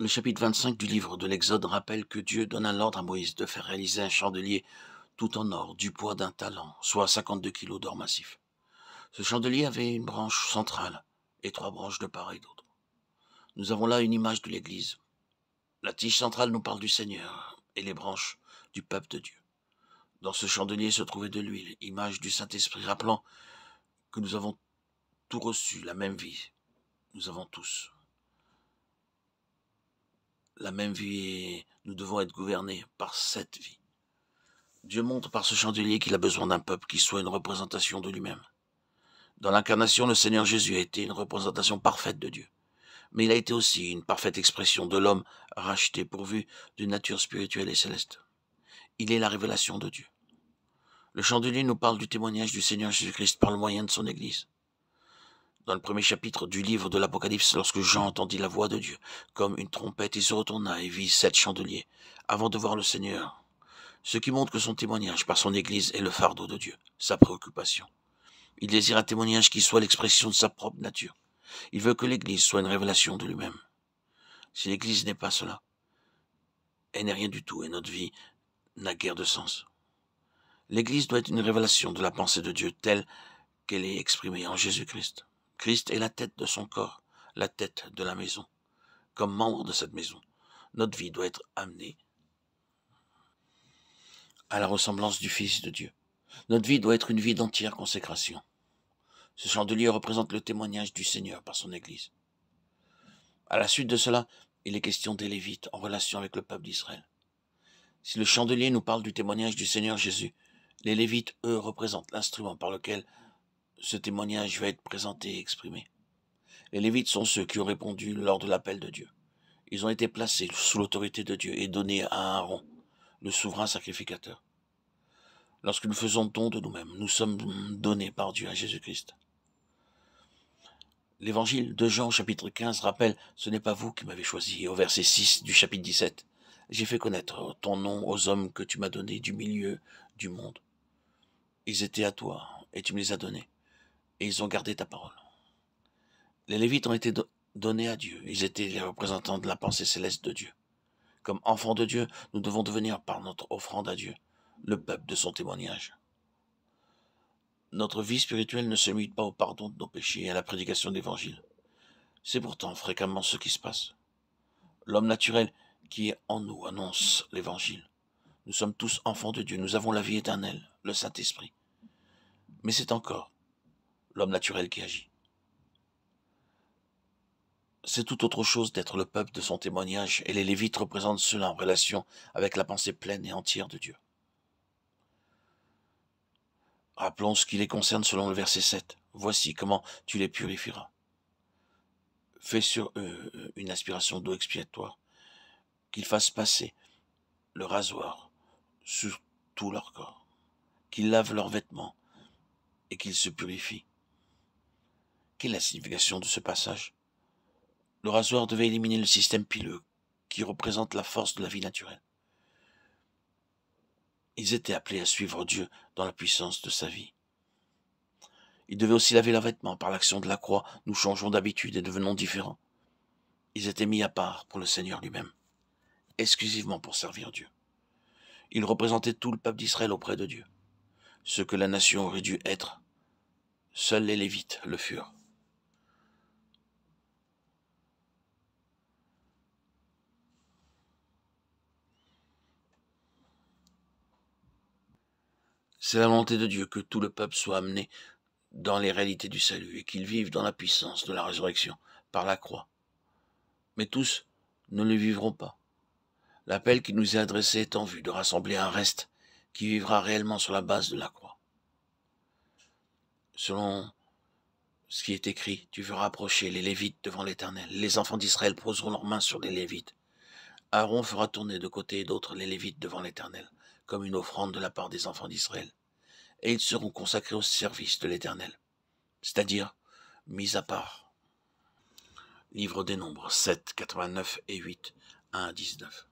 Le chapitre 25 du livre de l'Exode rappelle que Dieu donne un ordre à Moïse de faire réaliser un chandelier tout en or, du poids d'un talent, soit 52 kilos d'or massif. Ce chandelier avait une branche centrale et 3 branches de part et d'autre. Nous avons là une image de l'Église. La tige centrale nous parle du Seigneur et les branches du peuple de Dieu. Dans ce chandelier se trouvait de l'huile, image du Saint-Esprit, rappelant que nous avons tous reçu la même vie. Nous avons tous la même vie et nous devons être gouvernés par cette vie. Dieu montre par ce chandelier qu'il a besoin d'un peuple qui soit une représentation de lui-même. Dans l'incarnation, le Seigneur Jésus a été une représentation parfaite de Dieu. Mais il a été aussi une parfaite expression de l'homme racheté, pourvu d'une nature spirituelle et céleste. Il est la révélation de Dieu. Le chandelier nous parle du témoignage du Seigneur Jésus-Christ par le moyen de son Église. Dans le premier chapitre du livre de l'Apocalypse, lorsque Jean entendit la voix de Dieu, comme une trompette, il se retourna et vit 7 chandeliers, avant de voir le Seigneur. Ce qui montre que son témoignage par son Église est le fardeau de Dieu, sa préoccupation. Il désire un témoignage qui soit l'expression de sa propre nature. Il veut que l'Église soit une révélation de lui-même. Si l'Église n'est pas cela, elle n'est rien du tout et notre vie n'a guère de sens. L'Église doit être une révélation de la pensée de Dieu telle qu'elle est exprimée en Jésus-Christ. Christ est la tête de son corps, la tête de la maison. Comme membre de cette maison, notre vie doit être amenée à la ressemblance du Fils de Dieu. Notre vie doit être une vie d'entière consécration. Ce chandelier représente le témoignage du Seigneur par son Église. À la suite de cela, il est question des Lévites en relation avec le peuple d'Israël. Si le chandelier nous parle du témoignage du Seigneur Jésus, les Lévites, eux, représentent l'instrument par lequel ce témoignage va être présenté et exprimé. Les Lévites sont ceux qui ont répondu lors de l'appel de Dieu. Ils ont été placés sous l'autorité de Dieu et donnés à Aaron, le souverain sacrificateur. Lorsque nous faisons don de nous-mêmes, nous sommes donnés par Dieu à Jésus-Christ. L'évangile de Jean, chapitre 15, rappelle « Ce n'est pas vous qui m'avez choisi » et au verset 6 du chapitre 17, « J'ai fait connaître ton nom aux hommes que tu m'as donnés du milieu du monde. Ils étaient à toi et tu me les as donnés, et ils ont gardé ta parole. » Les Lévites ont été donnés à Dieu. Ils étaient les représentants de la pensée céleste de Dieu. Comme enfants de Dieu, nous devons devenir par notre offrande à Dieu le peuple de son témoignage. Notre vie spirituelle ne se limite pas au pardon de nos péchés et à la prédication de l'Évangile. C'est pourtant fréquemment ce qui se passe. L'homme naturel qui est en nous annonce l'Évangile. Nous sommes tous enfants de Dieu, nous avons la vie éternelle, le Saint-Esprit. Mais c'est encore l'homme naturel qui agit. C'est tout autre chose d'être le peuple de son témoignage, et les Lévites représentent cela en relation avec la pensée pleine et entière de Dieu. Rappelons ce qui les concerne selon le verset 7. « Voici comment tu les purifieras. Fais sur eux une aspiration d'eau expiatoire, qu'ils fassent passer le rasoir sur tout leur corps, qu'ils lavent leurs vêtements et qu'ils se purifient. » Quelle est la signification de ce passage? Le rasoir devait éliminer le système pileux qui représente la force de la vie naturelle. Ils étaient appelés à suivre Dieu dans la puissance de sa vie. Ils devaient aussi laver leurs vêtements. Par l'action de la croix, nous changeons d'habitude et devenons différents. Ils étaient mis à part pour le Seigneur lui-même, exclusivement pour servir Dieu. Ils représentaient tout le peuple d'Israël auprès de Dieu. Ce que la nation aurait dû être, seuls les Lévites le furent. C'est la volonté de Dieu que tout le peuple soit amené dans les réalités du salut et qu'ils vivent dans la puissance de la résurrection par la croix. Mais tous ne le vivront pas. L'appel qui nous est adressé est en vue de rassembler un reste qui vivra réellement sur la base de la croix. Selon ce qui est écrit, tu feras approcher les Lévites devant l'Éternel. Les enfants d'Israël poseront leurs mains sur les Lévites. Aaron fera tourner de côté et d'autre les Lévites devant l'Éternel, comme une offrande de la part des enfants d'Israël. Et ils seront consacrés au service de l'Éternel, c'est-à-dire mis à part. Livre des Nombres 7, 89 et 8, 1 à 19.